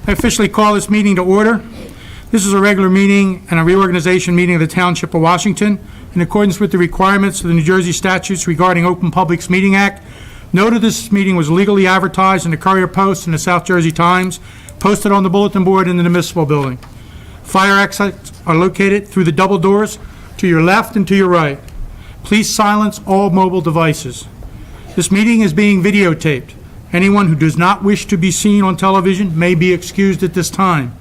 I officially call this meeting to order. This is a regular meeting and a reorganization meeting of the Township of Washington. In accordance with the requirements of the New Jersey statutes regarding Open Publics Meeting Act, note of this meeting was legally advertised in the Courier Post and the South Jersey Times, posted on the bulletin board in the municipal building. Fire exits are located through the double doors to your left and to your right. Please silence all mobile devices. This meeting is being videotaped. Anyone who does not wish to be seen on television may be excused at this time.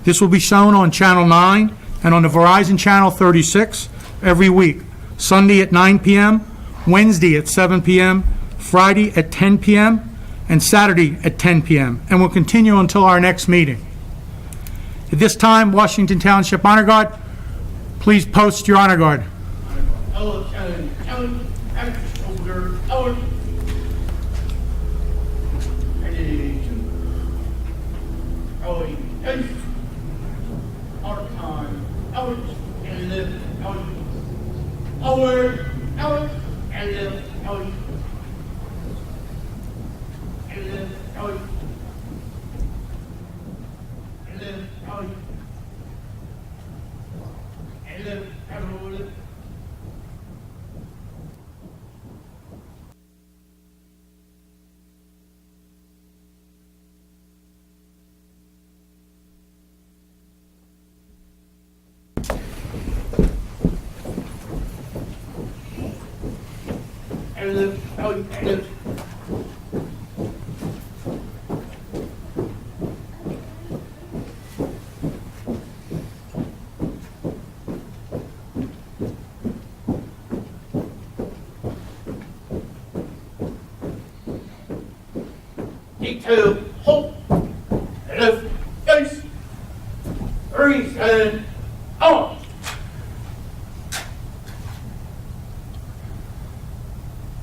This will be shown on Channel 9 and on the Verizon Channel 36 every week, Sunday at 9 p.m., Wednesday at 7 p.m., Friday at 10 p.m., and Saturday at 10 p.m., and will continue until our next meeting. At this time, Washington Township Honor Guard, please post your honor guard.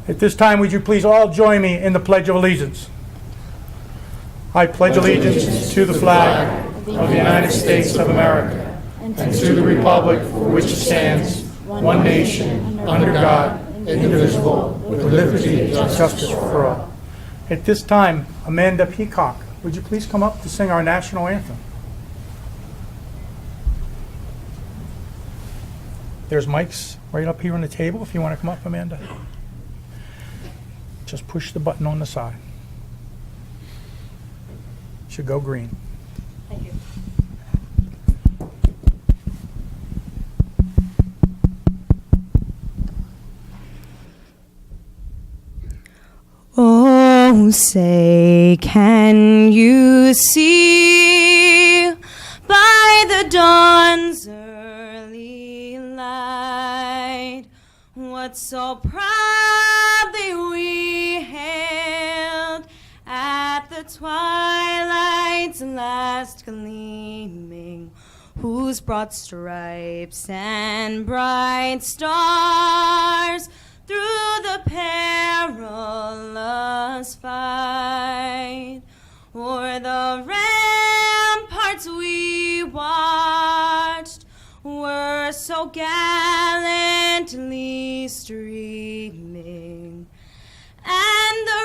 At this time, would you please all join me in the Pledge of Allegiance? I pledge allegiance to the flag of the United States of America and to the republic for which it stands, one nation, under God, indivisible, with liberty and justice for all. At this time, Amanda Peacock, would you please come up to sing our national anthem? There's mics right up here on the table if you want to come up, Amanda. Just push the button on the side. Should go green. Thank you. Oh, say, can you see by the dawn's early light what so proudly we hailed at the twilight's last gleaming, whose broad stripes and bright stars through the perilous fight o'er the ramparts we watched were so gallantly streaming, and the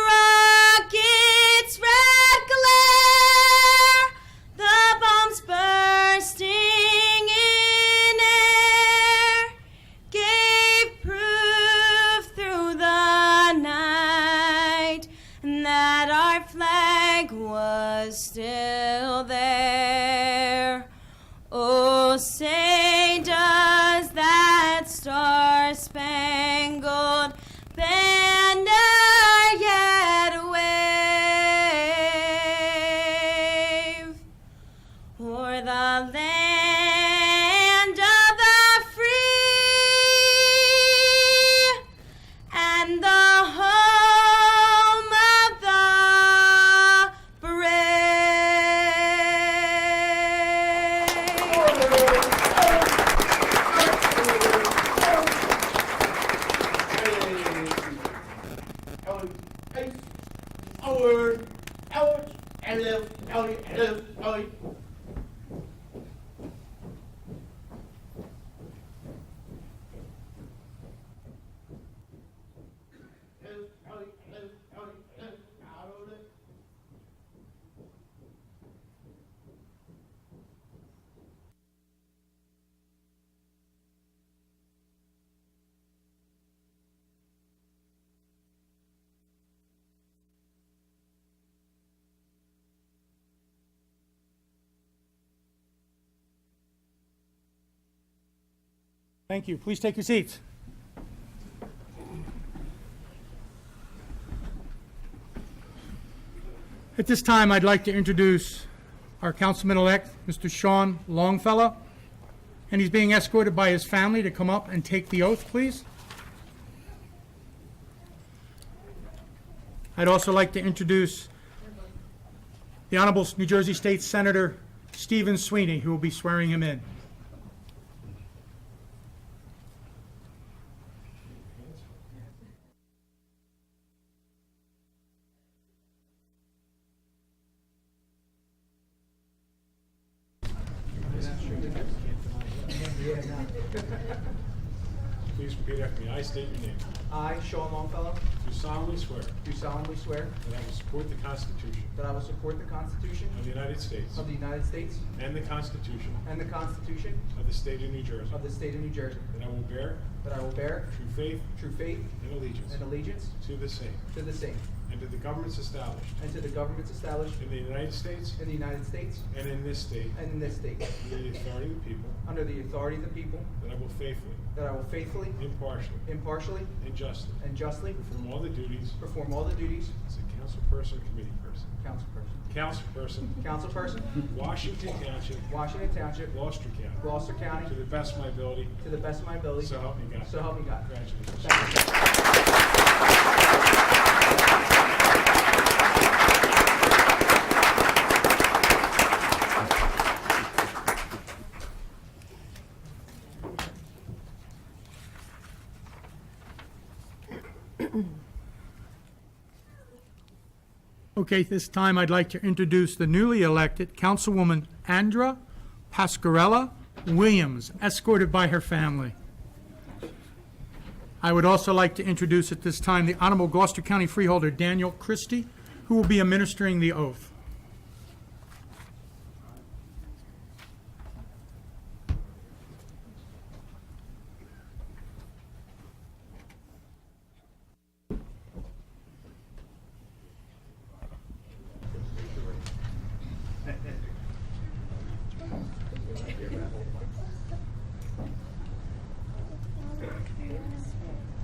rockets' red glare, the bombs bursting in air, gave proof through the night that our flag was still there. Oh, say does that star-spangled banner yet wave o'er the land of the free and the home of the Thank you. Please take your seats. At this time, I'd like to introduce our councilman-elect, Mr. Sean Longfellow, and he's being escorted by his family to come up and take the oath, please. I'd also like to introduce the Honorable New Jersey State Senator Stephen Sweeney, who will be swearing him in. Please repeat after me. I state your name. I, Sean Longfellow, Do solemnly swear do solemnly swear that I will support the Constitution that I will support the Constitution of the United States of the United States and the Constitution and the Constitution of the State of New Jersey, of the State of New Jersey, that I will bear that I will bear true faith and and allegiance to the same to the same and to the governments established and to the governments established in the United States in the United States and in this state and in this state, under the authority of the people, under the authority of the people, that I will faithfully, impartially, and justly and justly perform all the duties perform all the duties as a councilperson or committee person. councilperson, Washington Township, Washington Township, Gloucester County, Gloucester to County, the best of my ability, to the best of my ability, so help me God. so help me God. Congratulations. Thank you. Okay, this time I'd like to introduce the newly elected Councilwoman Andra Pasquarella Williams, escorted by her family. I would also like to introduce at this time the Honorable Gloucester County Freeholder Daniel Christie, who will be administering the oath.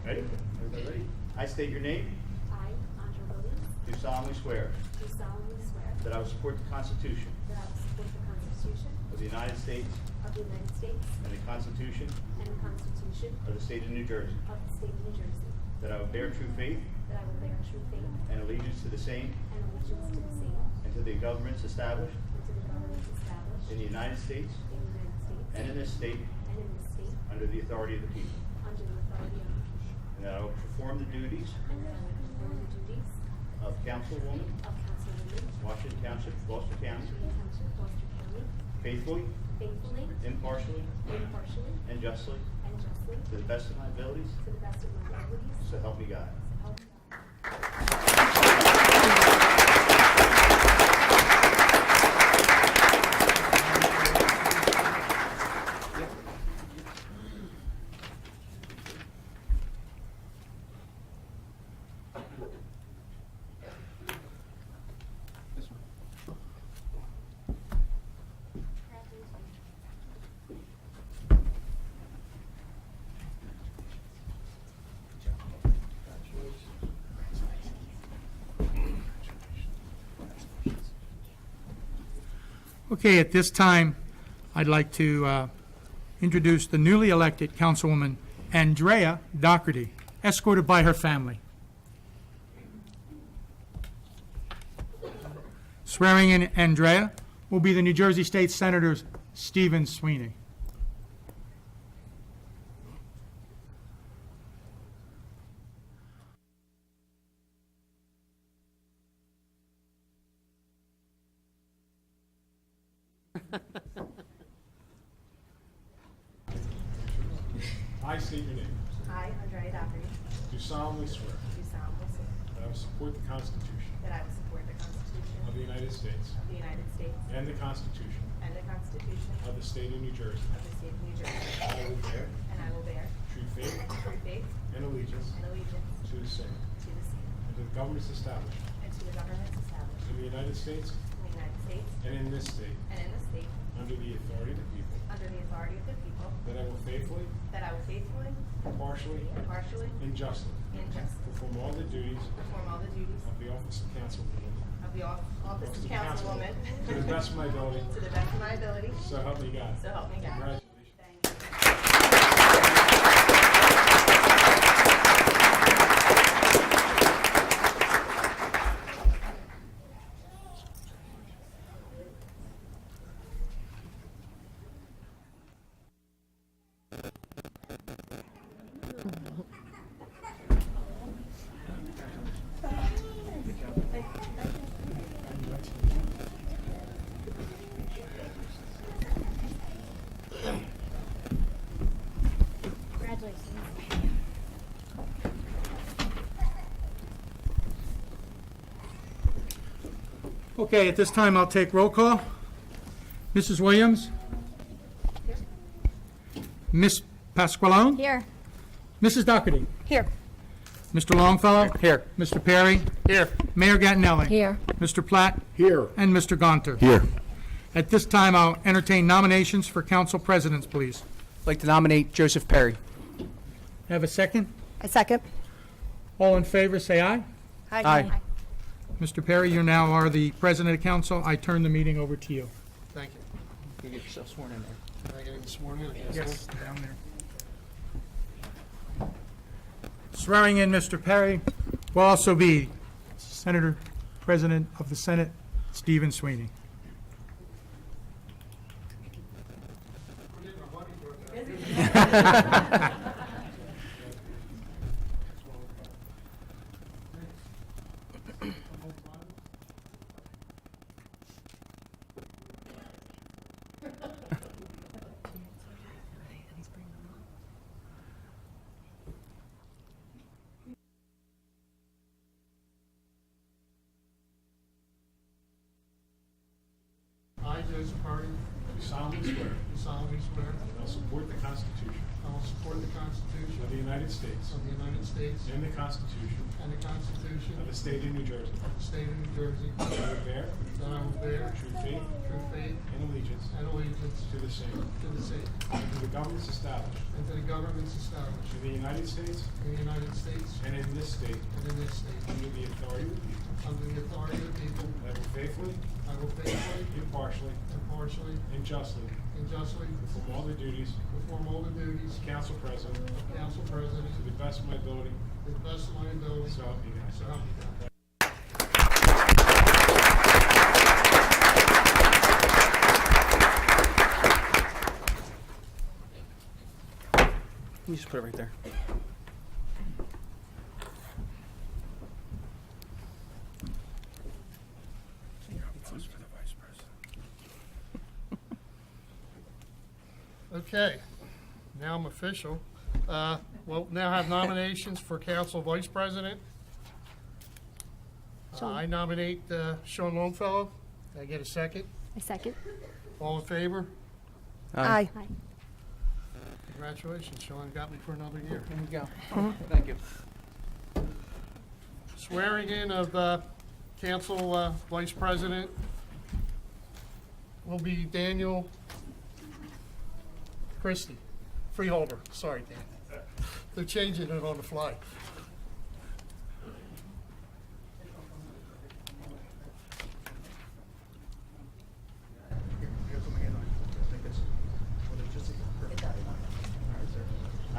Ready? Everybody ready? I state your name. I, Andra Williams, Do solemnly swear do solemnly swear that I will support the Constitution that I will support the Constitution of the United States of the United States and the Constitution and the Constitution of the State of New Jersey, of the State of New Jersey, that I will bear true faith that I will bear true faith and allegiance to the same and allegiance to the same and to the governments established and to the governments established in the United States in the United States and in this state and in this state under the authority of the people, under the authority of the people, and that I will perform the duties and that I will perform the duties of Councilwoman, of Councilwoman, Washington Township, Gloucester County, Washington Township, Gloucester County, faithfully, faithfully, impartially, impartially, and justly and justly, to the best of my abilities, to the best of my abilities, so help me God. so help me God. Okay, at this time, I'd like to introduce the newly elected Councilwoman Andrea Doherty, escorted by her family. Swearing in Andrea will be the New Jersey State Senator Stephen Sweeney. I state your name. I, Andrea Doherty, Do solemnly swear do solemnly swear that I will support the Constitution that I will support the Constitution of the United States of the United States and the Constitution and the Constitution of the State of New Jersey, of the State of New Jersey, that I will bear and I will bear true faith true faith and allegiance and allegiance to the same to the same and to the governments established and to the governments established in the United States in the United States and in this state and in the state under the authority of the people, under the authority of the people, that I will faithfully, that I will faithfully, impartially, impartially, and justly and justly perform all the duties perform all the duties of the office of councilwoman of the office of councilwoman to the best of my ability, to the best of my ability, so help me God. so help me God. Congratulations. Thank you. Okay, at this time, I'll take roll call. Mrs. Williams? Miss Pasqualone? Here. Mrs. Doherty? Here. Mr. Longfellow? Here. Mr. Perry? Here. Mayor Gattinelli? Here. Mr. Platt? Here. And Mr. Gonter? Here. At this time, I'll entertain nominations for council presidents, please. I'd like to nominate Joseph Perry. Have a second? I second. All in favor, say aye. Aye. Mr. Perry, you now are the president of council. I turn the meeting over to you. Thank you. You get yourself sworn in there. Can I get sworn in? Yes, down there. Swearing in Mr. Perry will also be Senator President of the Senate, Stephen Sweeney. I, Joseph Perry, Do solemnly swear do solemnly swear that I will support the Constitution I will support the Constitution of the United States of the United States and the Constitution and the Constitution of the State of New Jersey, of the State of New Jersey, that I will bear that I will bear true faith true faith and allegiance and allegiance to the same, to the same, and to the governments established and to the governments established in the United States in the United States and in this state and in this state, under the authority of the people, under the authority of the people, that I will faithfully, I will faithfully, impartially, impartially, and justly and justly perform all the duties perform all the duties as council president of council president to the best of my ability, to the best of my ability, so help me God. so help me God. You just put it right there. Okay, now I'm official. We'll now have nominations for council vice president. I nominate Sean Longfellow. Can I get a second? I second. All in favor? Aye. Congratulations, Sean, got me for another year. There you go. Thank you. Swearing in of council vice president will be Daniel Christie, freeholder. Sorry, Dan. They're changing it on the fly.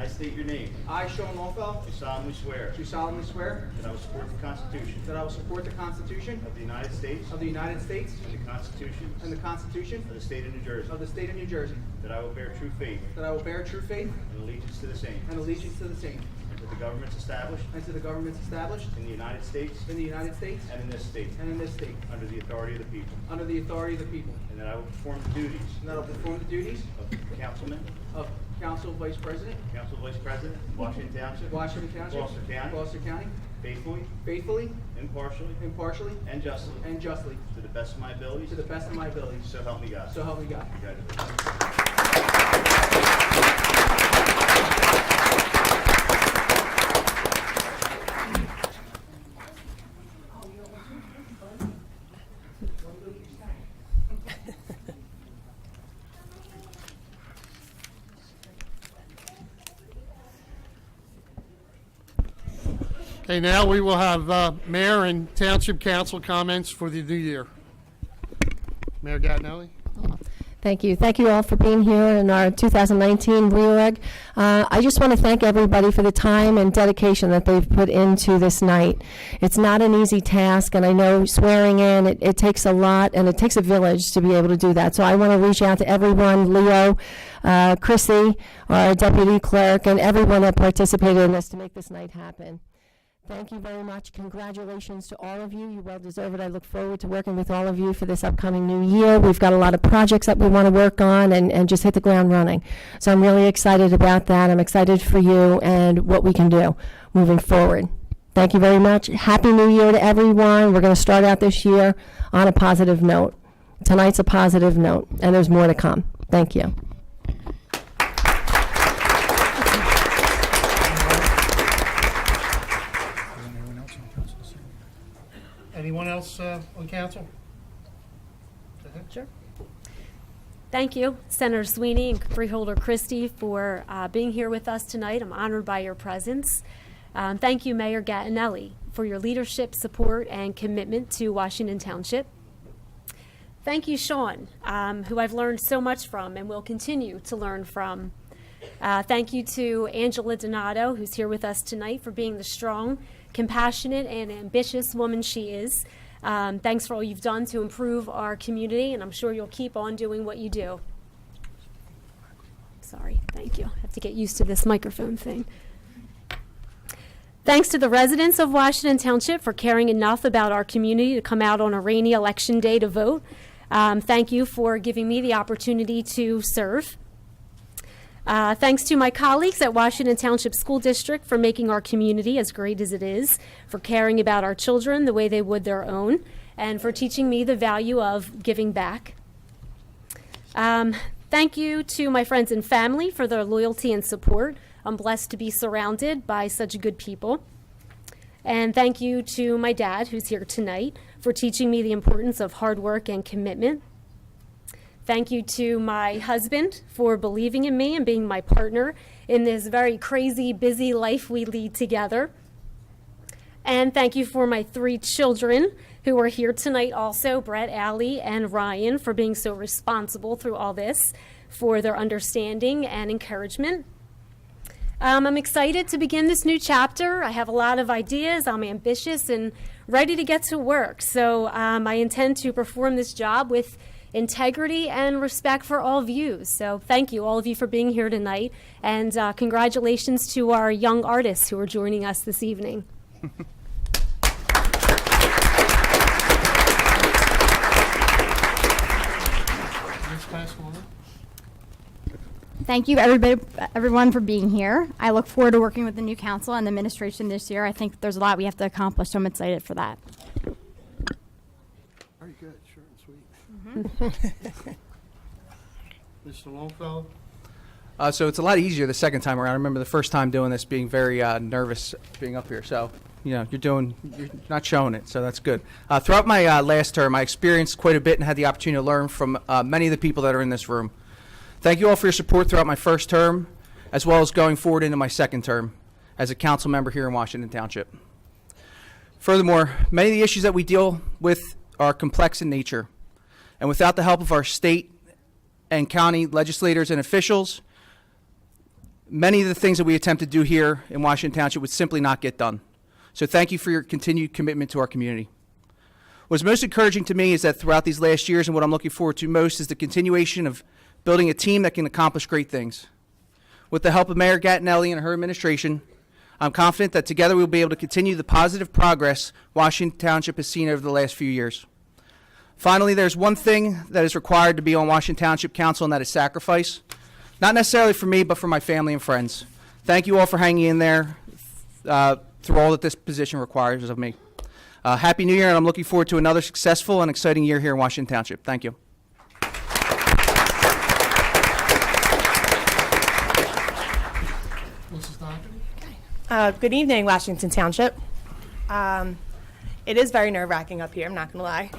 I state your name. I, Sean Longfellow, Do solemnly swear do solemnly swear that I will support the Constitution that I will support the Constitution of the United States of the United States and the Constitution and the Constitution of the State of New Jersey, of the State of New Jersey, that I will bear true faith that I will bear true faith and allegiance to the same, and allegiance to the same, and to the governments established and to the governments established in the United States in the United States and in this state, and in this state, under the authority of the people, under the authority of the people, and that I will perform the duties and that I will perform the duties of councilman, of council vice president, council vice president, Washington Township, Washington Township, Gloucester County, Gloucester County, faithfully, faithfully, impartially, impartially, and justly, and justly, to the best of my abilities, to the best of my abilities, so help me God. so help me God. Congratulations. Okay, now we will have Mayor and Township Council comments for the new year. Mayor Gattinelli? Thank you. Thank you all for being here in our 2019 reorg. I just want to thank everybody for the time and dedication that they've put into this night. It's not an easy task, and I know swearing in, it takes a lot, and it takes a village to be able to do that. So I want to reach out to everyone, Leo, Chrissy, our deputy clerk, and everyone that participated in this to make this night happen. Thank you very much. Congratulations to all of you. You well deserve it. I look forward to working with all of you for this upcoming new year. We've got a lot of projects that we want to work on and just hit the ground running. So I'm really excited about that. I'm excited for you and what we can do moving forward. Thank you very much. Happy New Year to everyone. We're going to start out this year on a positive note. Tonight's a positive note, and there's more to come. Thank you. Anyone else on council? Go ahead. Sure. Thank you, Senator Sweeney and Freeholder Christie, for being here with us tonight. I'm honored by your presence. Thank you, Mayor Gattinelli, for your leadership, support, and commitment to Washington Township. Thank you, Sean, who I've learned so much from and will continue to learn from. Thank you to Angela Donato, who's here with us tonight, for being the strong, compassionate, and ambitious woman she is. Thanks for all you've done to improve our community, and I'm sure you'll keep on doing what you do. Sorry, thank you. I have to get used to this microphone thing. Thanks to the residents of Washington Township for caring enough about our community to come out on a rainy election day to vote. Thank you for giving me the opportunity to serve. Thanks to my colleagues at Washington Township School District for making our community as great as it is, for caring about our children the way they would their own, and for teaching me the value of giving back. Thank you to my friends and family for their loyalty and support. I'm blessed to be surrounded by such good people. And thank you to my dad, who's here tonight, for teaching me the importance of hard work and commitment. Thank you to my husband for believing in me and being my partner in this very crazy, busy life we lead together. And thank you for my 3 children who are here tonight also, Brett, Allie, and Ryan, for being so responsible through all this, for their understanding and encouragement. I'm excited to begin this new chapter. I have a lot of ideas. I'm ambitious and ready to get to work. So I intend to perform this job with integrity and respect for all views. So thank you, all of you, for being here tonight. And congratulations to our young artists who are joining us this evening. Next Councilwoman. Thank you, everyone, for being here. I look forward to working with the new council and the administration this year. I think there's a lot we have to accomplish, so I'm excited for that. Very good, short and sweet. Mr. Longfellow? So it's a lot easier the second time around. I remember the first time doing this being very nervous being up here. So, you're not showing it, so that's good. Throughout my last term, I experienced quite a bit and had the opportunity to learn from many of the people that are in this room. Thank you all for your support throughout my first term, as well as going forward into my second term as a council member here in Washington Township. Furthermore, many of the issues that we deal with are complex in nature, and without the help of our state and county legislators and officials, many of the things that we attempt to do here in Washington Township would simply not get done. So thank you for your continued commitment to our community. What's most encouraging to me is that throughout these last years, and what I'm looking forward to most, is the continuation of building a team that can accomplish great things. With the help of Mayor Gattinelli and her administration, I'm confident that together we'll be able to continue the positive progress Washington Township has seen over the last few years. Finally, there's one thing that is required to be on Washington Township Council, and that is sacrifice. Not necessarily for me, but for my family and friends. Thank you all for hanging in there through all that this position requires of me. Happy New Year, and I'm looking forward to another successful and exciting year here in Washington Township. Thank you. Mrs. Doherty? Good evening, Washington Township. It is very nerve-wracking up here, I'm not going to lie,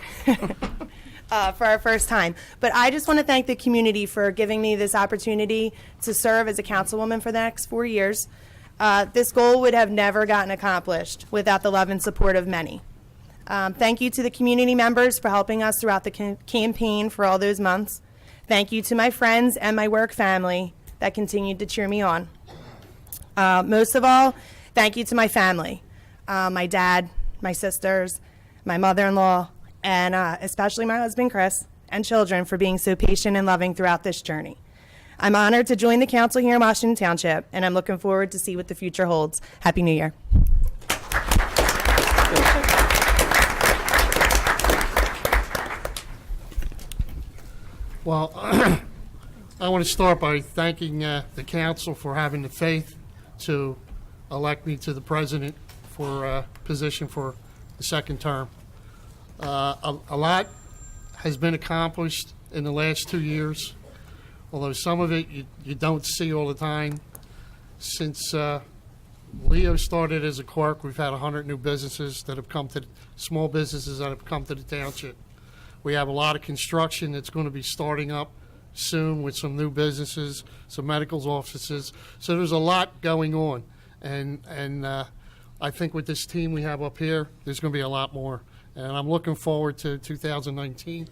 for our first time. But I just want to thank the community for giving me this opportunity to serve as a councilwoman for the next 4 years. This goal would have never gotten accomplished without the love and support of many. Thank you to the community members for helping us throughout the campaign for all those months. Thank you to my friends and my work family that continued to cheer me on. Most of all, thank you to my family, my dad, my sisters, my mother-in-law, and especially my husband, Chris, and children for being so patient and loving throughout this journey. I'm honored to join the council here in Washington Township, and I'm looking forward to see what the future holds. Happy New Year. Well, I want to start by thanking the council for having the faith to elect me to the president for position for the second term. A lot has been accomplished in the last 2 years, although some of it you don't see all the time. Since Leo started as a clerk, we've had 100 new businesses that have come to, small businesses that have come to the township. We have a lot of construction that's going to be starting up soon with some new businesses, some medical offices. So there's a lot going on. And I think with this team we have up here, there's going to be a lot more. And I'm looking forward to 2019.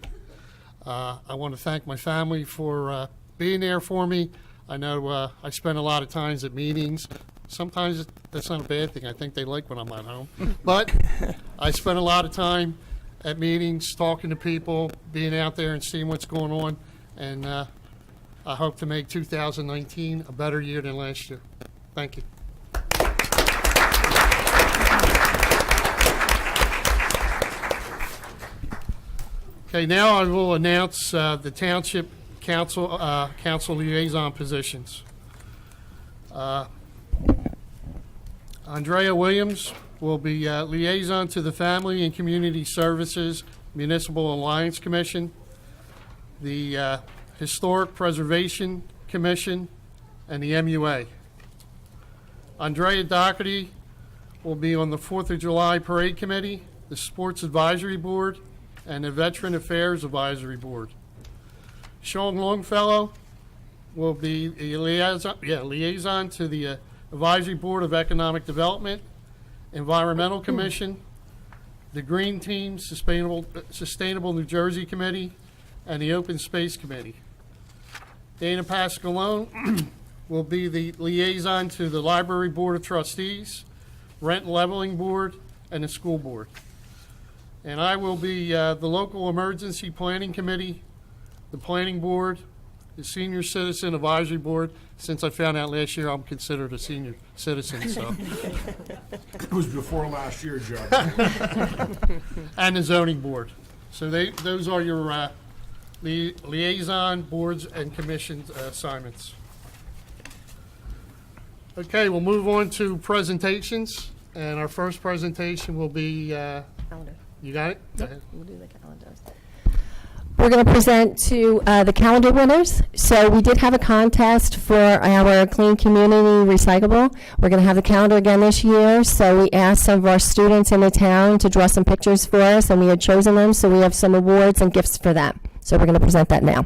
I want to thank my family for being there for me. I know I spend a lot of times at meetings. Sometimes that's not a bad thing. I think they like when I'm at home. But I spend a lot of time at meetings, talking to people, being out there and seeing what's going on. And I hope to make 2019 a better year than last year. Thank you. Okay, now I will announce the Township Council liaison positions. Andrea Williams will be liaison to the Family and Community Services Municipal Alliance Commission, the Historic Preservation Commission, and the MUA. Andrea Doherty will be on the 4th of July Parade Committee, the Sports Advisory Board, and the Veteran Affairs Advisory Board. Sean Longfellow will be a liaison to the Advisory Board of Economic Development, Environmental Commission, the Green Team Sustainable New Jersey Committee, and the Open Space Committee. Dana Pascalone will be the liaison to the Library Board of Trustees, Rent and Leveling Board, and the School Board. And I will be the Local Emergency Planning Committee, the Planning Board, the Senior Citizen Advisory Board. Since I found out last year I'm considered a senior citizen, so. It was before last year, Joe. And the Zoning Board. So those are your liaison boards and commissions assignments. Okay, we'll move on to presentations. And our first presentation will be, Calendar. you got it? Go Yep, ahead. we'll do the calendars. We're going to present to the calendar winners. So we did have a contest for our Clean Community Recyclable. We're going to have the calendar again this year. So we asked some of our students in the town to draw some pictures for us, and we had chosen them. So we have some awards and gifts for them. So we're going to present that now.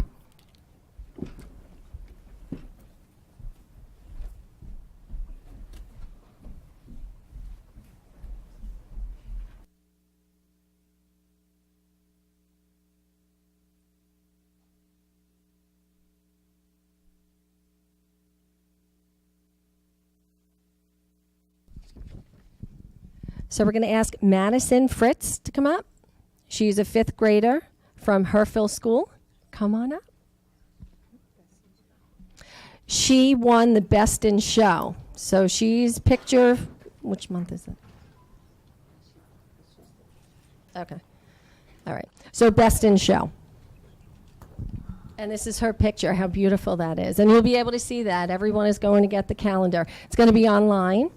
So we're going to ask Madison Fritz to come up. She's a 5th grader from Herfield School. Come on up. She won the Best in Show. So she's picture, which month is it? Okay. All right. So Best in Show. And this is her picture, how beautiful that is. And you'll be able to see that. Everyone is going to get the calendar. It's going to be online.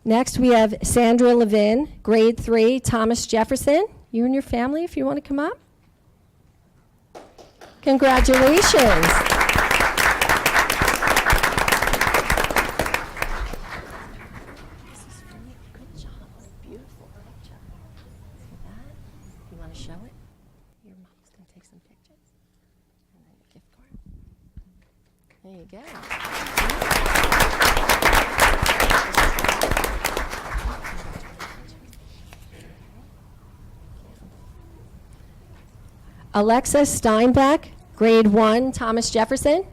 Next, we have Sandra Levin, grade 3, Thomas Jefferson. you and your family, if you want to come up. Congratulations. Good job. Beautiful. Good job. See that? You want to show it? Your mom's going to take some pictures. And then your gift card. There you go. Alexis Steinbeck, grade 1, Thomas Jefferson.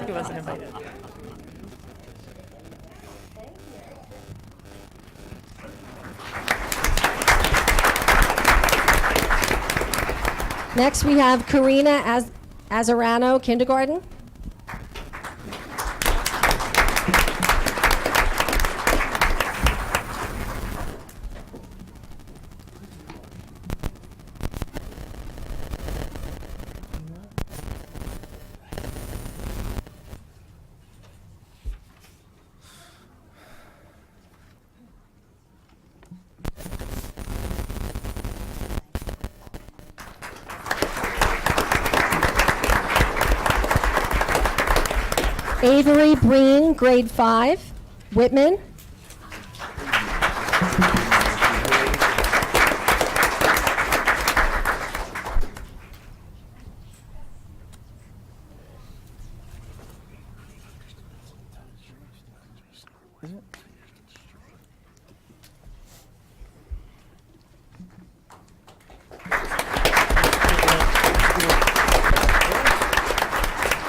He wasn't invited. Next, we have Karina Azarano, kindergarten. Avery Breen, grade 5, Whitman.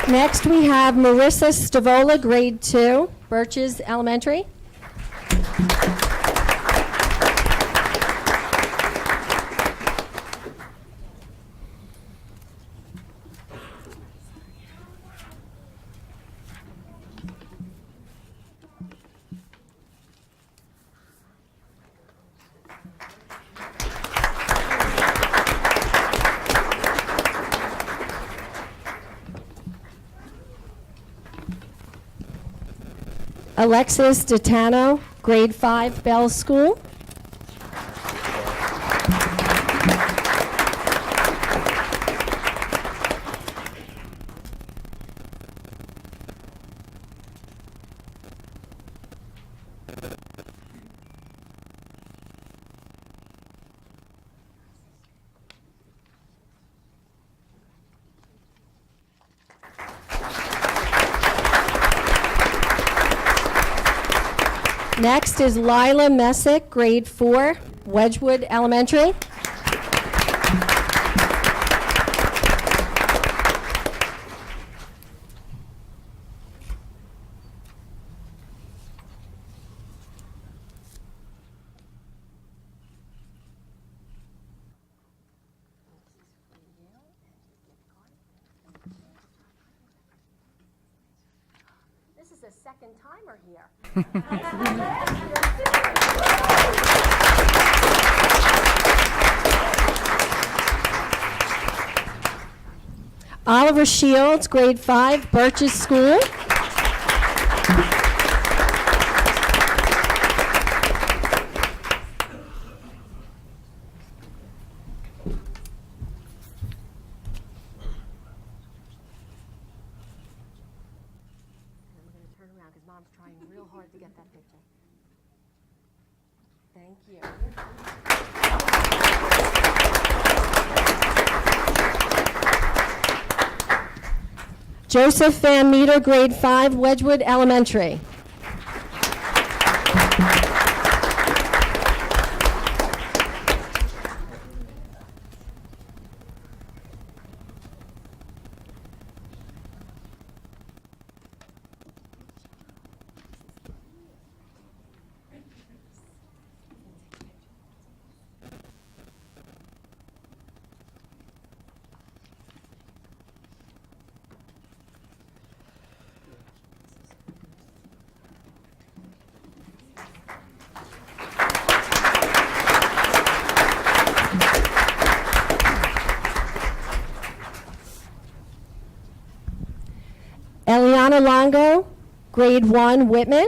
Next, we have Marissa Stavola, grade 2, Birches Elementary. Alexis Ditano, grade 5, Bell School. Next is Lila Messick, grade 4, Wedgwood Elementary. This is a second timer here. Oliver Shields, grade 5, Birches School. Turn around because Mom's trying real hard to get that picture. Thank you. Joseph Van Meter, grade 5, Wedgwood Elementary. Hannah Longo, grade 1, Whitman.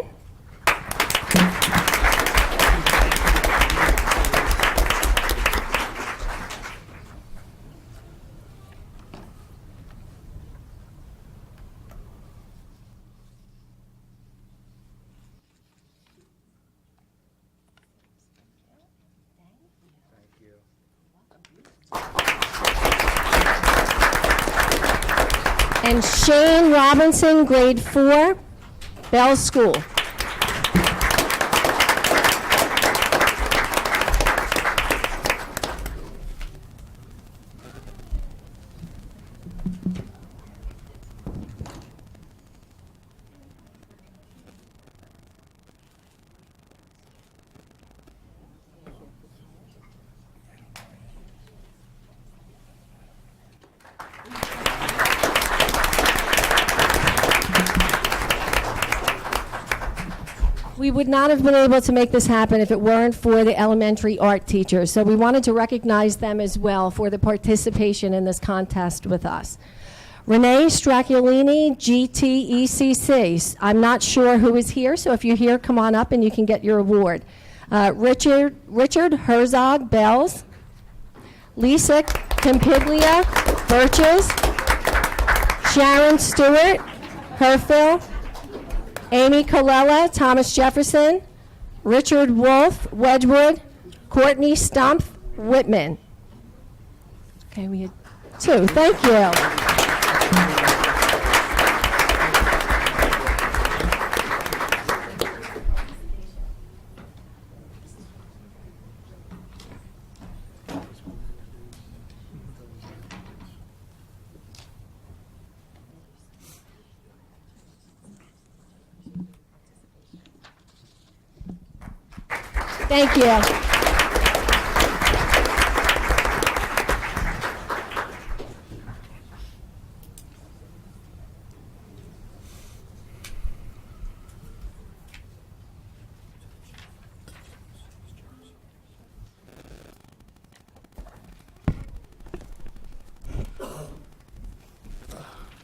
And Shane Robinson, grade 4, Bell School. We would not have been able to make this happen if it weren't for the elementary art teachers. So we wanted to recognize them as well for the participation in this contest with us. Renee Straculini, GTECC. I'm not sure who is here, so if you're here, come on up and you can get your award. Richard Herzog, Bells. Lisa Campiglia, Birches. Sharon Stewart, Herfield. Amy Colella, Thomas Jefferson. Richard Wolf, Wedgwood. Courtney Stumpf, Whitman. Okay, we had 2. Thank you. Thank you.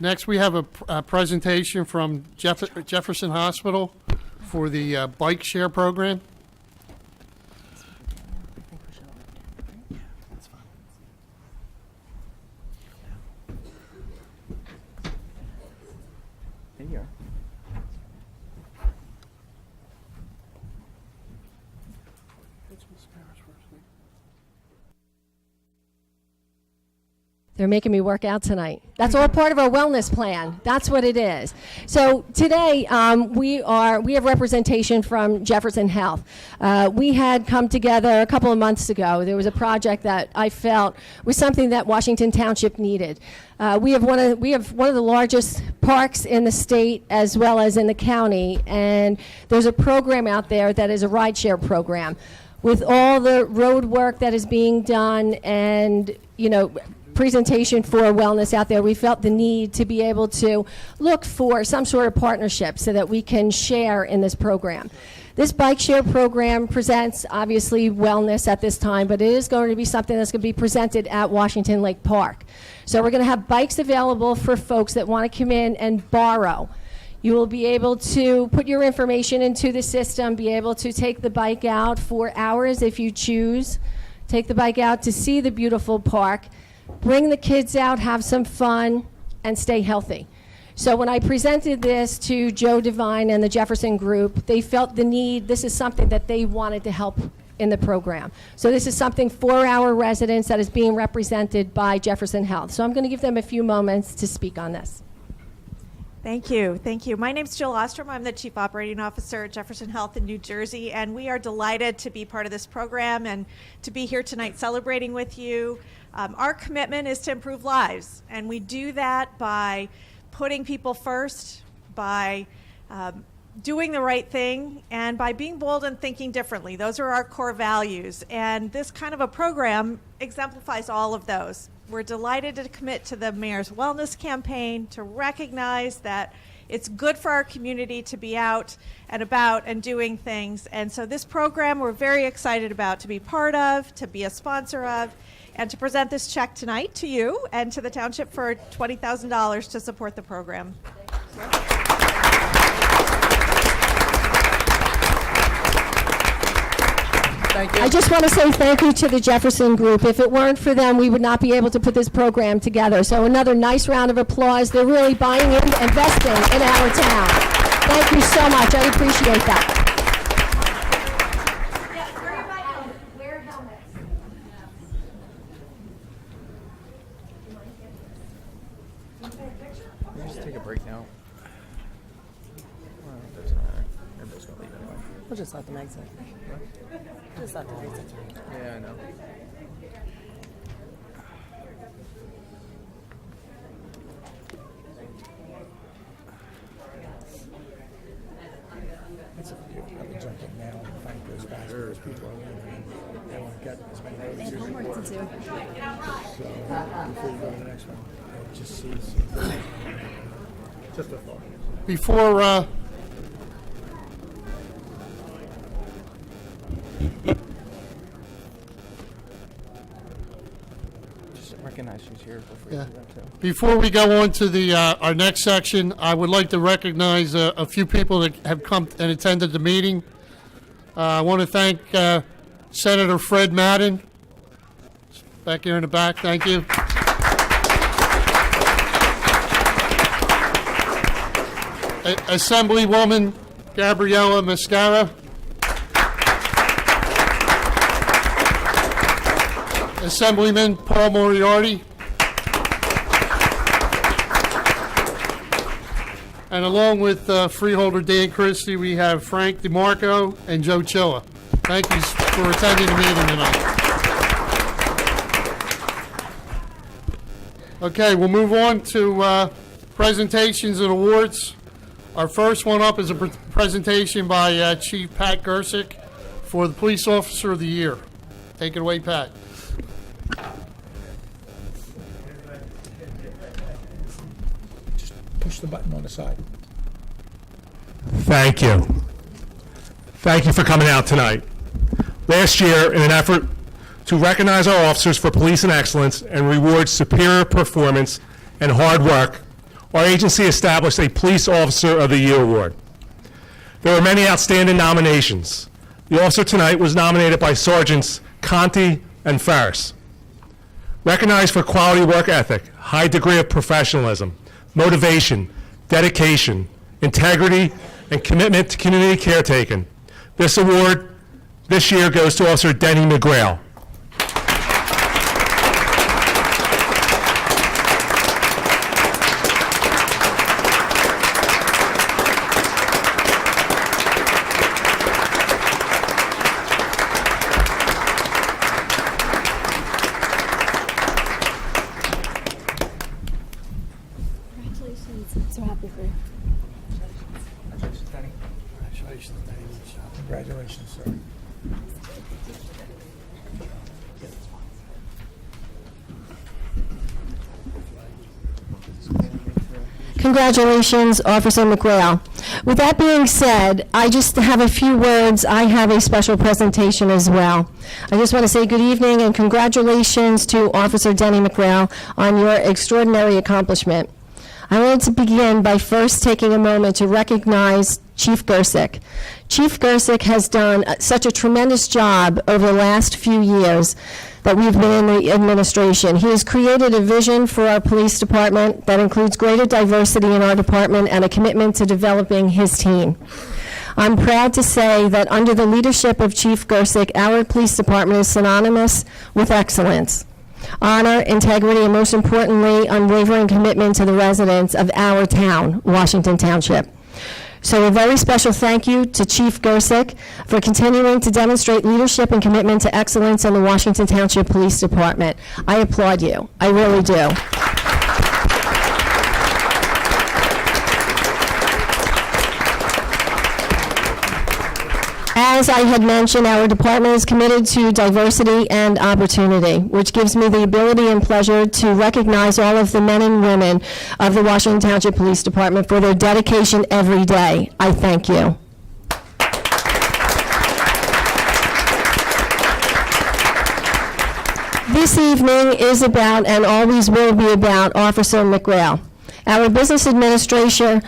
Next, we have a presentation from Jefferson Hospital for the bike share program. They're making me work out tonight. That's all part of our wellness plan. That's what it is. So today we have representation from Jefferson Health. We had come together a couple of months ago. There was a project that I felt was something that Washington Township needed. We have one of the largest parks in the state as well as in the county, and there's a program out there that is a rideshare program. With all the road work that is being done and presentation for wellness out there, we felt the need to be able to look for some sort of partnership so that we can share in this program. This bike share program presents obviously wellness at this time, but it is going to be something that's going to be presented at Washington Lake Park. So we're going to have bikes available for folks that want to come in and borrow. You will be able to put your information into the system, be able to take the bike out for hours if you choose, take the bike out to see the beautiful park, bring the kids out, have some fun, and stay healthy. So when I presented this to Joe Devine and the Jefferson Group, they felt the need. This is something that they wanted to help in the program. So this is something for our residents that is being represented by Jefferson Health. So I'm going to give them a few moments to speak on this. Thank you. Thank you. My name's Jill Ostrom. I'm the Chief Operating Officer at Jefferson Health in New Jersey, and we are delighted to be part of this program and to be here tonight celebrating with you. Our commitment is to improve lives, and we do that by putting people first, by doing the right thing, and by being bold and thinking differently. Those are our core values, and this kind of a program exemplifies all of those. We're delighted to commit to the Mayor's Wellness Campaign to recognize that it's good for our community to be out and about and doing things. And so this program we're very excited about to be part of, to be a sponsor of, and to present this check tonight to you and to the Township for $20,000 to support the program. Thank you. I just want to say thank you to the Jefferson Group. If it weren't for them, we would not be able to put this program together. So another nice round of applause. They're really buying in, investing in our town. Thank you so much. I appreciate that. Just take a break now. Well, that's all right. Everybody's gonna leave anyway. We'll just let them exit. Just let them exit. Yeah, I know. I would jump in now and thank those guys because people are leaving. They won't get as many votes. They have homework to do. So before you go to the next one, just see. Just a thought. Before, Just recognize who's here before Yeah. you do that too. before we go on to the, our next section, I would like to recognize a few people that have come and attended the meeting. I want to thank Senator Fred Madden, back here in the back. Thank you. Assemblywoman Gabriella Mascara. Assemblyman Paul Moriarty. And along with Freeholder Dan Christie, we have Frank DeMarco and Joe Chilla. Thank you for attending the meeting tonight. Okay, we'll move on to presentations and awards. Our first one up is a presentation by Chief Pat Gersick for the Police Officer of the Year. Take it away, Pat. Just push the button on the side. Thank you. Thank you for coming out tonight. Last year, in an effort to recognize our officers for policing excellence and reward superior performance and hard work, our agency established a Police Officer of the Year award. There were many outstanding nominations. The officer tonight was nominated by Sergeants Conti and Ferris. Recognized for quality work ethic, high degree of professionalism, motivation, dedication, integrity, and commitment to community caretaking. This award this year goes to Officer Denny McGrail. Congratulations. I'm so happy for you. Congratulations, sir. Congratulations, Officer McGrail. With that being said, I just have a few words. I have a special presentation as well. I just want to say good evening and congratulations to Officer Denny McGrail on your extraordinary accomplishment. I wanted to begin by first taking a moment to recognize Chief Gersick. Chief Gersick has done such a tremendous job over the last few years that we've been in the administration. He has created a vision for our police department that includes greater diversity in our department and a commitment to developing his team. I'm proud to say that under the leadership of Chief Gersick, our police department is synonymous with excellence, honor, integrity, and most importantly, unwavering commitment to the residents of our town, Washington Township. So a very special thank you to Chief Gersick for continuing to demonstrate leadership and commitment to excellence in the Washington Township Police Department. I applaud you. I really do. As I had mentioned, our department is committed to diversity and opportunity, which gives me the ability and pleasure to recognize all of the men and women of the Washington Township Police Department for their dedication every day. I thank you. This evening is about, and always will be about, Officer McGrail. Our business administrator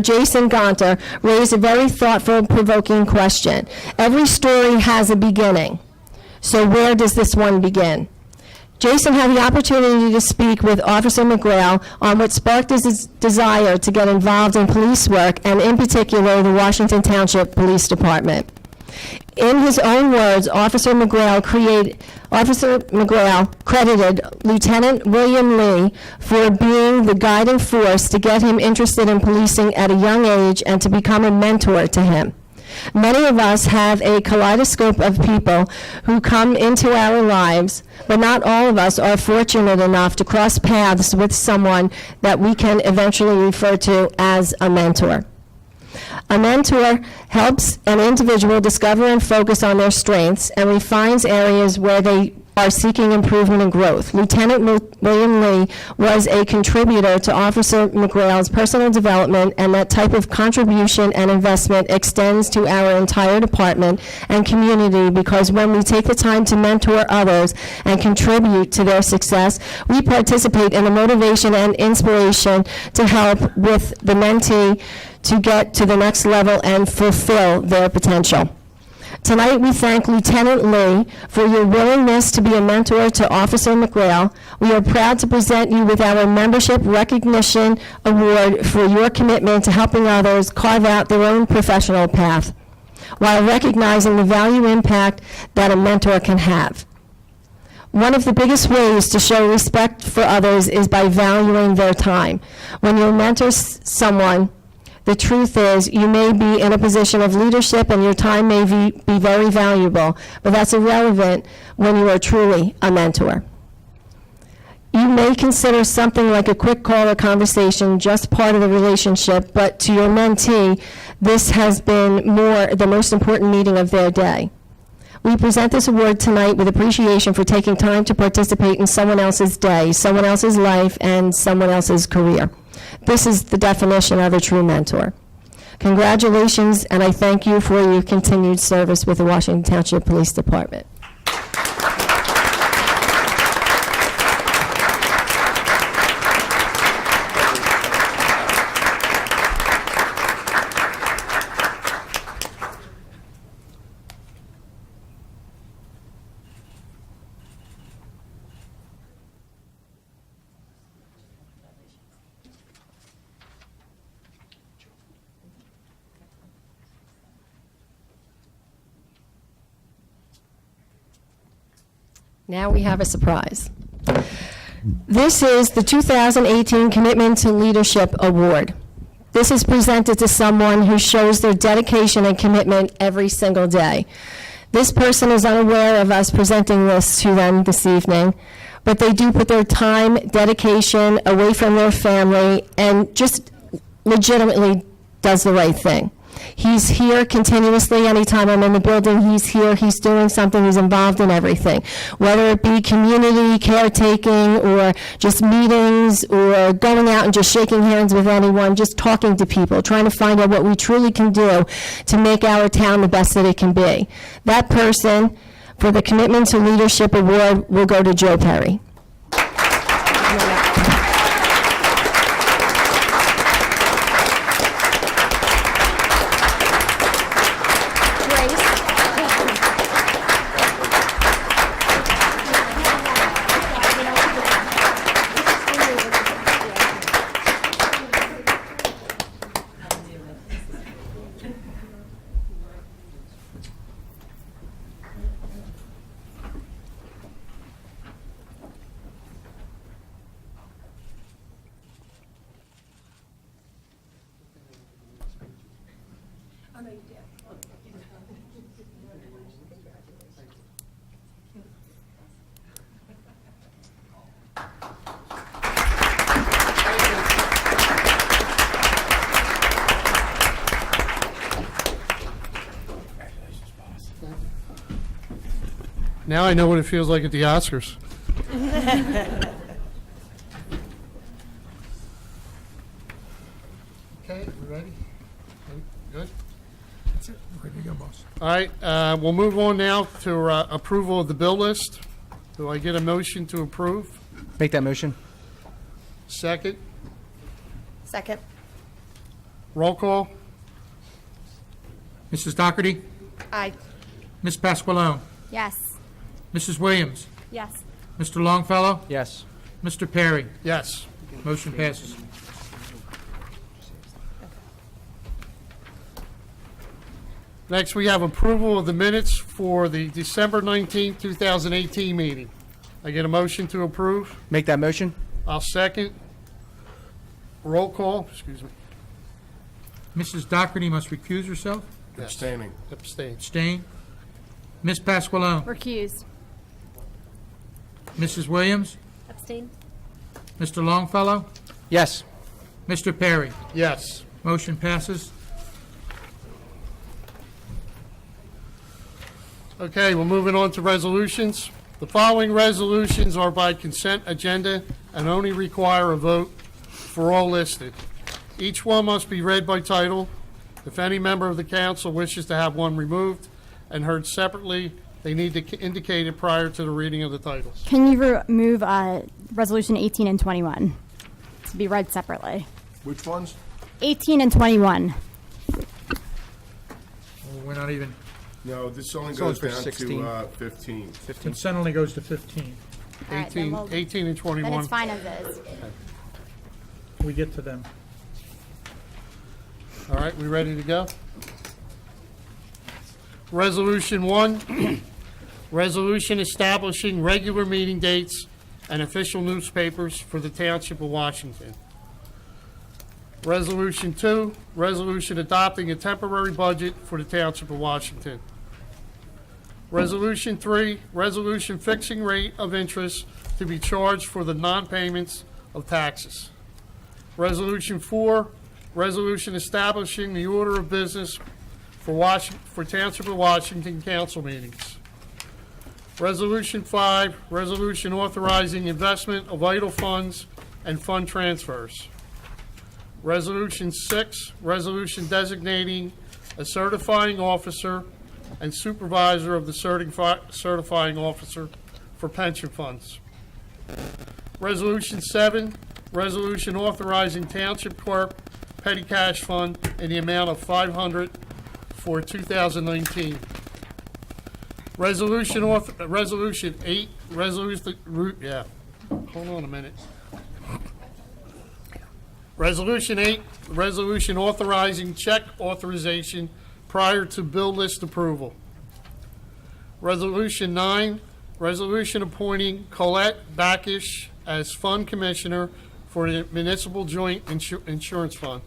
Jason Gonter raised a very thoughtful, provoking question. Every story has a beginning. So where does this one begin? Jason had the opportunity to speak with Officer McGrail on what sparked his desire to get involved in police work, and in particular, the Washington Township Police Department. In his own words, Officer McGrail credited Lieutenant William Lee for being the guiding force to get him interested in policing at a young age and to become a mentor to him. Many of us have a kaleidoscope of people who come into our lives, but not all of us are fortunate enough to cross paths with someone that we can eventually refer to as a mentor. A mentor helps an individual discover and focus on their strengths and refines areas where they are seeking improvement and growth. Lieutenant William Lee was a contributor to Officer McGrail's personal development, and that type of contribution and investment extends to our entire department and community, because when we take the time to mentor others and contribute to their success, we participate in the motivation and inspiration to help with the mentee to get to the next level and fulfill their potential. Tonight, we thank Lieutenant Lee for your willingness to be a mentor to Officer McGrail. We are proud to present you with our Membership Recognition Award for your commitment to helping others carve out their own professional path, while recognizing the value impact that a mentor can have. One of the biggest ways to show respect for others is by valuing their time. When you mentor someone, the truth is, you may be in a position of leadership and your time may be very valuable, but that's irrelevant when you are truly a mentor. You may consider something like a quick call or conversation just part of the relationship, but to your mentee, this has been the most important meeting of their day. We present this award tonight with appreciation for taking time to participate in someone else's day, someone else's life, and someone else's career. This is the definition of a true mentor. Congratulations, and I thank you for your continued service with the Washington Township Police Department. Now we have a surprise. This is the 2018 Commitment to Leadership Award. This is presented to someone who shows their dedication and commitment every single day. This person is unaware of us presenting this to them this evening, but they do put their time, dedication away from their family, and just legitimately does the right thing. He's here continuously. Anytime I'm in the building, he's here. He's doing something. He's involved in everything, whether it be community caretaking or just meetings or going out and just shaking hands with anyone, just talking to people, trying to find out what we truly can do to make our town the best that it can be. That person, for the Commitment to Leadership Award, will go to Joe Perry. Now I know what it feels like at the Oscars. Okay, we ready? Good? That's it. Ready to go, boss. All right, we'll move on now to approval of the bill list. Do I get a motion to approve? Make that motion. Second. Second. Roll call. Mrs. Doherty? Aye. Ms. Pasqualone? Yes. Mrs. Williams? Yes. Mr. Longfellow? Yes. Mr. Perry? Yes. Motion passes. Next, we have approval of the minutes for the December 19th, 2018 meeting. I get a motion to approve. Make that motion? I'll second. Roll call. Excuse me. Mrs. Doherty must recuse herself. Abstaining. Abstain. Abstain. Ms. Pasqualone? Recused. Mrs. Williams? Abstain? Mr. Longfellow? Yes. Mr. Perry? Yes. Motion passes. Okay, we're moving on to resolutions. The following resolutions are by consent agenda and only require a vote for all listed. Each one must be read by title. If any member of the council wishes to have one removed and heard separately, they need to indicate it prior to the reading of the titles. Can you remove Resolution 18 and 21 to be read separately? Which ones? 18 and 21. We're not even, No, this only only goes for down 16. to 15. consent only goes to 15. All right, then 18, we'll- 18 and Then 21. it's fine as is. We get to them. All right, we ready to go? Resolution 1, resolution establishing regular meeting dates and official newspapers for the Township of Washington. Resolution 2, resolution adopting a temporary budget for the Township of Washington. Resolution 3, resolution fixing rate of interest to be charged for the non-payments of taxes. Resolution 4, resolution establishing the order of business for Township of Washington council meetings. Resolution 5, resolution authorizing investment of idle funds and fund transfers. Resolution 6, resolution designating a certifying officer and supervisor of the certifying officer for pension funds. Resolution 7, resolution authorizing township clerk petty cash fund in the amount of $500 for 2019. Resolution 8, hold on a minute. Resolution 8, resolution authorizing check authorization prior to bill list approval. Resolution 9, resolution appointing Colette Backish as Fund Commissioner for the Municipal Joint Insurance Fund.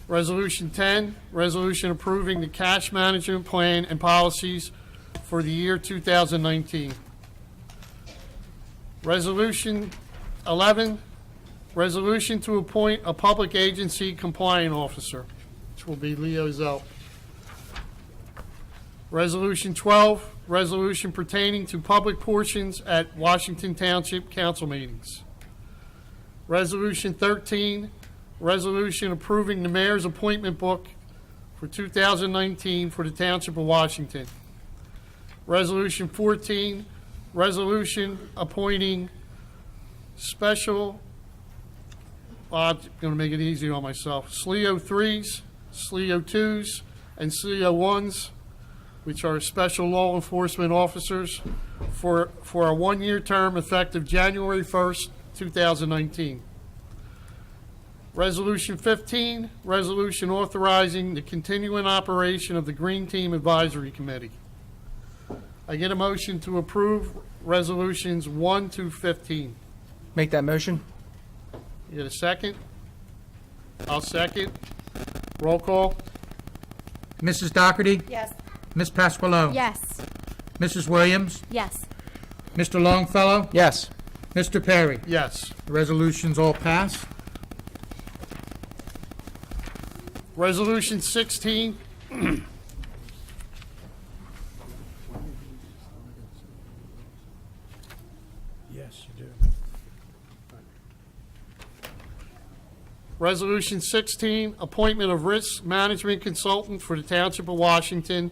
Resolution 10, resolution approving the cash management plan and policies for the year 2019. Resolution 11, resolution to appoint a public agency compliance officer, which will be Leo Zell. Resolution 12, resolution pertaining to public portions at Washington Township council meetings. Resolution 13, resolution approving the mayor's appointment book for 2019 for the Township of Washington. Resolution 14, resolution appointing special, I'm going to make it easy on myself, SLEO 3s, SLEO 2s, and SLEO 1s, which are special law enforcement officers for a one-year term effective January 1st, 2019. Resolution 15, resolution authorizing the continuing operation of the Green Team Advisory Committee. I get a motion to approve resolutions 1 to 15. Make that motion? You get a second? I'll second. Roll call. Mrs. Doherty? Yes. Ms. Pasqualone? Yes. Mrs. Williams? Yes. Mr. Longfellow? Yes. Mr. Perry? Yes. The resolutions all pass. Resolution 16, Yes, you do. Resolution 16, appointment of risk management consultant for the Township of Washington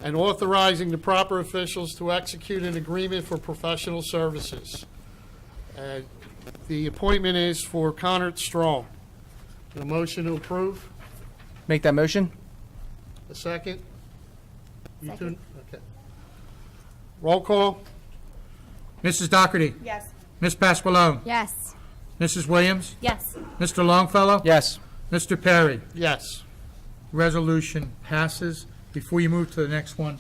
and authorizing the proper officials to execute an agreement for professional services. The appointment is for Connor Strong. A motion to approve? Make that motion? A second? You Second. two? Okay. Roll call? Mrs. Doherty. Yes. Ms. Pasqualone. Yes. Mrs. Williams. Yes. Mr. Longfellow. Yes. Mr. Perry. Yes. Resolution passes. Before you move to the next one,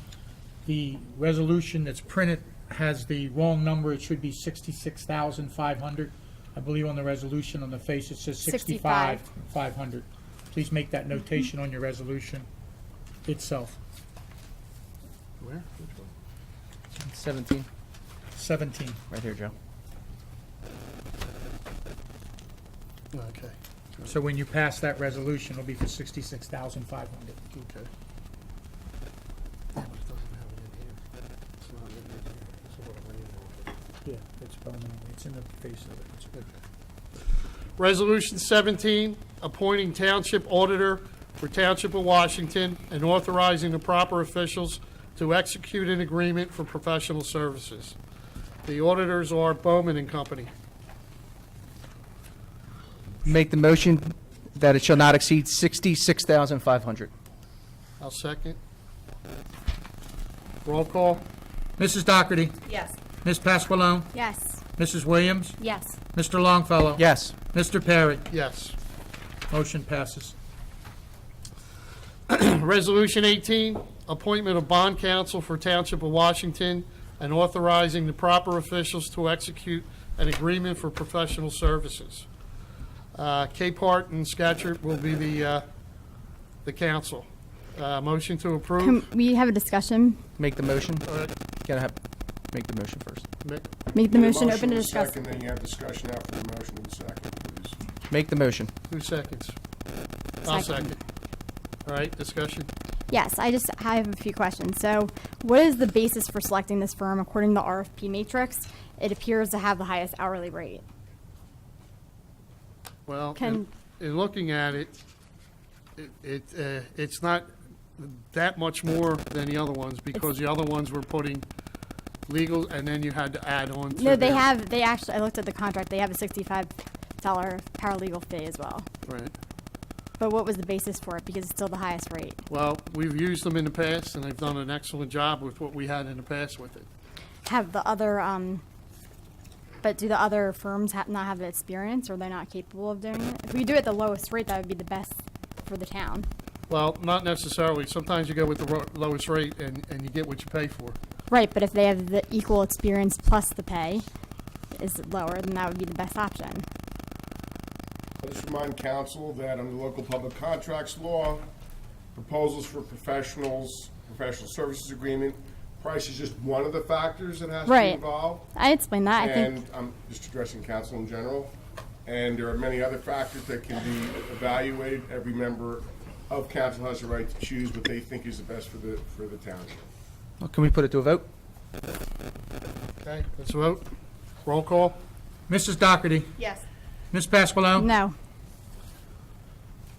the resolution that's printed has the wrong number. It should be 66,500. I believe on the resolution, on the face, it says 65,500. Please make that notation on your resolution itself. Where? 17. 17. Right here, Joe. Okay. So when you pass that resolution, it'll be for 66,500. Okay. But it doesn't have it in here. It's not in here. So what am I in? Yeah, it's permanent. It's in the face of it. It's good. Resolution 17, appointing Township Auditor for Township of Washington and authorizing the proper officials to execute an agreement for professional services. The auditors are Bowman and Company. Make the motion that it shall not exceed 66,500. I'll second. Roll call? Mrs. Doherty. Yes. Ms. Pasqualone. Yes. Mrs. Williams. Yes. Mr. Longfellow. Yes. Mr. Perry. Yes. Motion passes. Resolution 18, appointment of bond counsel for Township of Washington and authorizing the proper officials to execute an agreement for professional services. Capehart and Scatcherd will be the counsel. Motion to approve. Can we have a discussion? Make the motion. Uh, Make the motion first. Make the motion open to discuss. Second, then you have discussion after the motion and second, please. Make the motion. Who seconds? I'll second. All right, discussion. Yes, I have a few questions. So what is the basis for selecting this firm? According to the RFP matrix, it appears to have the highest hourly rate. Well, Can- in looking at it, it's not that much more than the other ones because the other ones were putting legal and then you had to add on to No, they their- actually, I looked at the contract, they have a $65 paralegal fee as well. Right. But what was the basis for it? Because it's still the highest rate. Well, we've used them in the past and they've done an excellent job with what we had in the past with it. Have the other, but do the other firms not have the experience, or they're not capable of doing it? If we do it at the lowest rate, that would be the best for the town. Well, not necessarily. Sometimes you go with the lowest rate and you get what you pay for. Right, but if they have the equal experience plus the pay is lower, then that would be the best option. I'll just remind council that under the local public contracts law, proposals for professional services agreement, price is just one of the factors that has to be Right. involved. I explained that, I And think. I'm just addressing council in general. And there are many other factors that can be evaluated. Every member of council has the right to choose what they think is the best for the township. Well, can we put it to a vote? Okay, let's vote. Roll call? Mrs. Doherty. Yes. Ms. Pasqualone. No.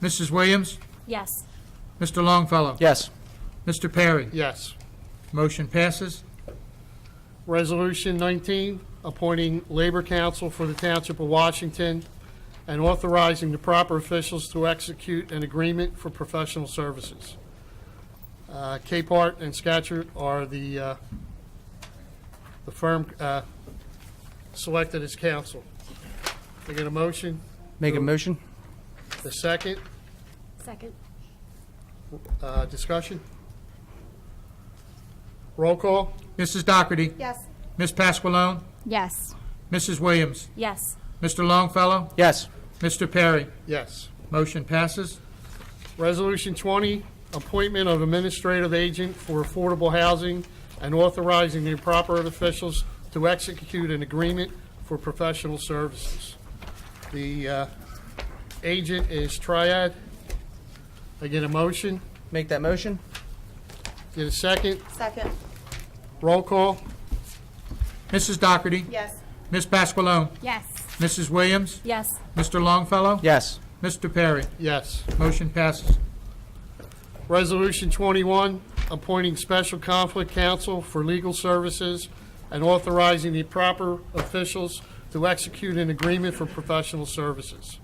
Mrs. Williams. Yes. Mr. Longfellow. Yes. Mr. Perry. Yes. Motion passes. Resolution 19, appointing Labor Council for the Township of Washington and authorizing the proper officials to execute an agreement for professional services. Capehart and Scatcherd are the firm selected as counsel. They get a motion? Make a motion? The second, Second. discussion? Roll call? Mrs. Doherty. Yes. Ms. Pasqualone. Yes. Mrs. Williams. Yes. Mr. Longfellow. Yes. Mr. Perry. Yes. Motion passes. Resolution 20, appointment of administrative agent for affordable housing and authorizing the proper officials to execute an agreement for professional services. The agent is Triad. I get a motion. Make that motion? Get a second. Second. Roll call. Mrs. Doherty. Yes. Ms. Pasqualone. Yes. Mrs. Williams. Yes. Mr. Longfellow. Yes. Mr. Perry. Yes. Motion passes. Resolution 21, appointing special conflict counsel for legal services and authorizing the proper officials to execute an agreement for professional services.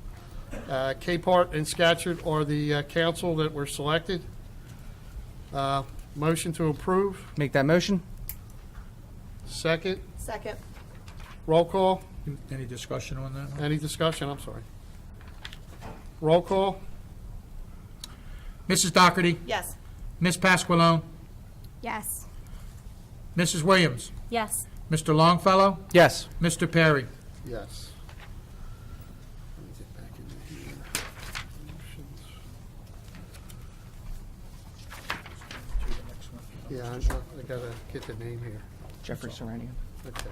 Capehart and Scatcherd are the council that were selected. Motion to approve. Make that motion? Second. Second. Roll call. Any discussion on that? Any discussion? I'm sorry. Roll call. Mrs. Doherty? Yes. Ms. Pasqualone? Yes. Mrs. Williams? Yes. Mr. Longfellow? Yes. Mr. Perry? Yes. Let me get back into here. Motions. Yeah, I gotta get the name here. Jeffrey Serenian. Okay.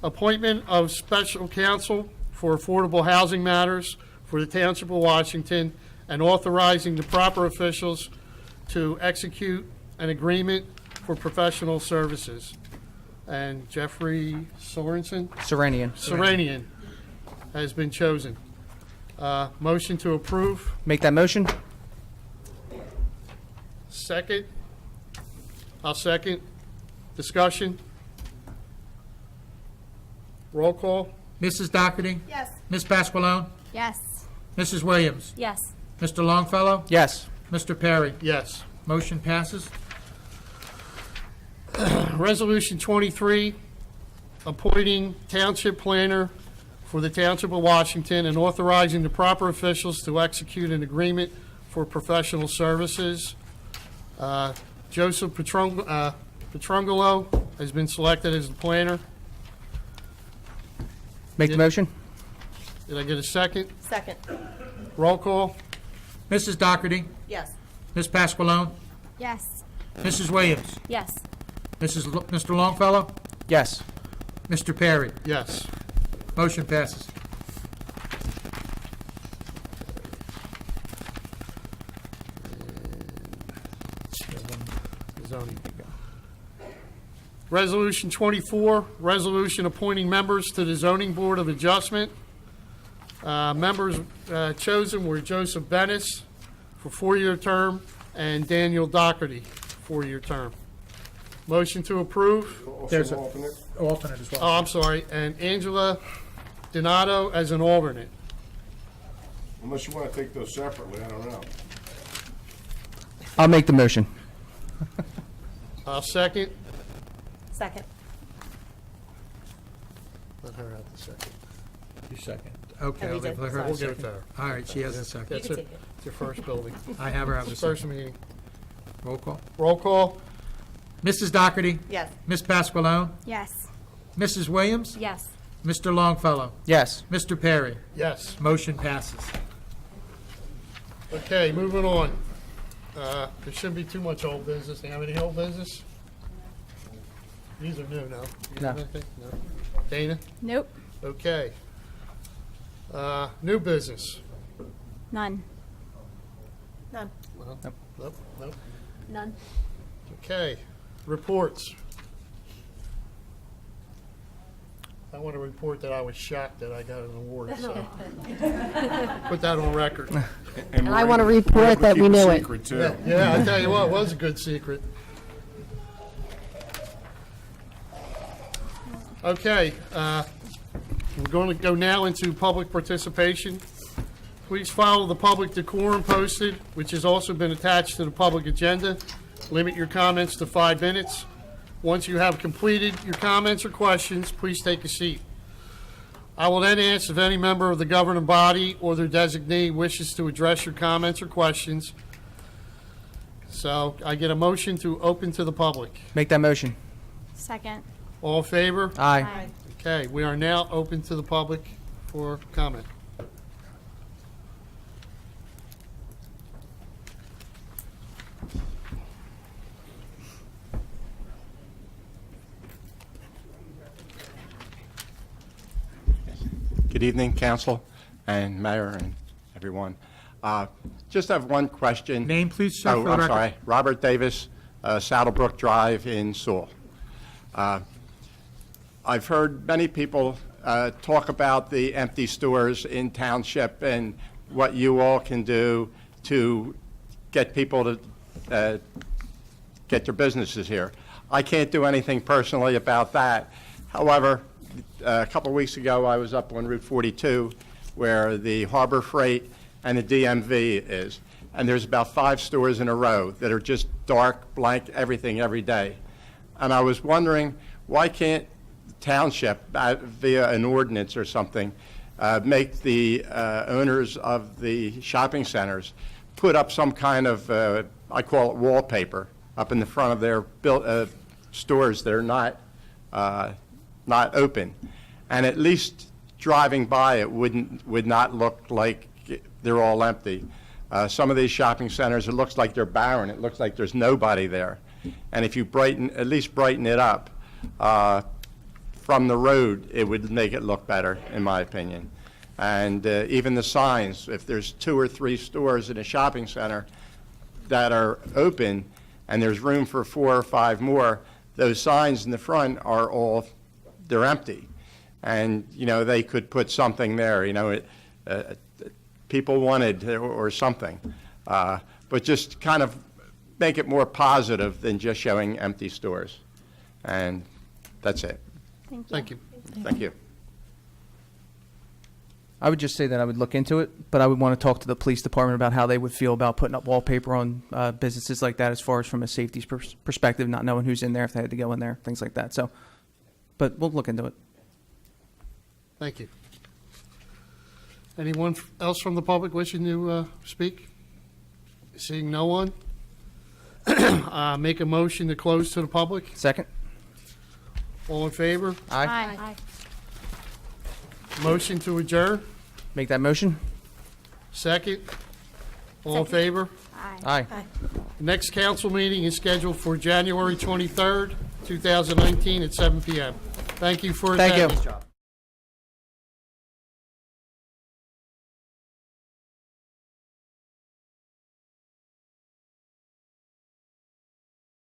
Appointment of special counsel for affordable housing matters for the Township of Washington and authorizing the proper officials to execute an agreement for professional services. And Jeffrey Sorensen? Serenian has been chosen. Motion to approve. Make that motion? Second. I'll second. Discussion. Roll call. Mrs. Doherty? Yes. Ms. Pasqualone? Yes. Mrs. Williams? Yes. Mr. Longfellow? Yes. Mr. Perry? Yes. Motion passes. Resolution 23, appointing township planner for the Township of Washington and authorizing the proper officials to execute an agreement for professional services. Joseph Petrungolo has been selected as the planner. Make the motion? Did I get a second? Second. Roll call. Mrs. Doherty? Yes. Ms. Pasqualone? Yes. Mrs. Williams? Yes. Mr. Longfellow? Yes. Mr. Perry? Yes. Motion passes. Zoning. Resolution 24, resolution appointing members to the Zoning Board of Adjustment. Members chosen were Joseph Bennis for 4-year term and Daniel Doherty, 4-year term. Motion to approve. There's Also a- alternate. Alternate as well. Oh, I'm sorry, and Angela Donato as an alternate. Unless you want to take those separately, I don't know. I'll make the motion. I'll second. Second. Let her have the second. You second. Okay, Oh, we I'll did. let her have We'll a give it to second. her. All right, she has a second. That's can it. take it. It's your first building. I have her have a First second. meeting. Roll call. Roll call. Mrs. Doherty? Yes. Ms. Pasqualone? Yes. Mrs. Williams? Yes. Mr. Longfellow? Yes. Mr. Perry? Yes. Motion passes. Okay, moving on. There shouldn't be too much old business. Do you have any old business? These are new, no? You have No. anything? No. Dana? Nope. Okay. New business? None. None. Nope, nope. None. Okay, reports. I want to report that I was shocked that I got an award, so put that on record. And I want to report that we knew it. Secret, too. Yeah, I tell you what, it was a good secret. Okay, we're going to go now into public participation. Please follow the public decorum posted, which has also been attached to the public agenda. Limit your comments to 5 minutes. Once you have completed your comments or questions, please take a seat. I will then ask if any member of the governing body or their designee wishes to address your comments or questions. So I get a motion to open to the public. Make that motion. Second. All in favor? Aye. Okay, we are now open to the public for comment. Good evening, council and mayor and everyone. Just have one question. Name, please, sir, Oh, for the I'm record. sorry. Robert Davis, Saddlebrook Drive in Sewell. I've heard many people talk about the empty stores in Township and what you all can do to get people to get their businesses here. I can't do anything personally about that. However, a couple of weeks ago, I was up on Route 42 where the Harbor Freight and the DMV is. And there's about 5 stores in a row that are just dark, blank, everything every day. And I was wondering, why can't the township, via an ordinance or something, make the owners of the shopping centers put up some kind of, I call it wallpaper, up in the front of their stores that are not open. And at least driving by it would not look like they're all empty. Some of these shopping centers, it looks like they're barren. It looks like there's nobody there. And if you at least brighten it up from the road, it would make it look better, in my opinion. And even the signs, if there's 2 or 3 stores in a shopping center that are open and there's room for 4 or 5 more, those signs in the front are they're empty. And, they could put something there, people wanted or something. But just kind of make it more positive than just showing empty stores. And that's it. Thank you. Thank you. I would just say that I would look into it, but I would want to talk to the police department about how they would feel about putting up wallpaper on businesses like that, as far as from a safety perspective, not knowing who's in there, if they had to go in there, things like that. So, but we'll look into it. Thank you. Anyone else from the public wishing to speak? Seeing no one, make a motion to close to the public. Second. All in favor? Aye. Motion to adjourn. Make that motion. Second. All in favor? Aye. Next council meeting is scheduled for January 23rd, 2019 at 7 p.m. Thank you for Thank attending. you.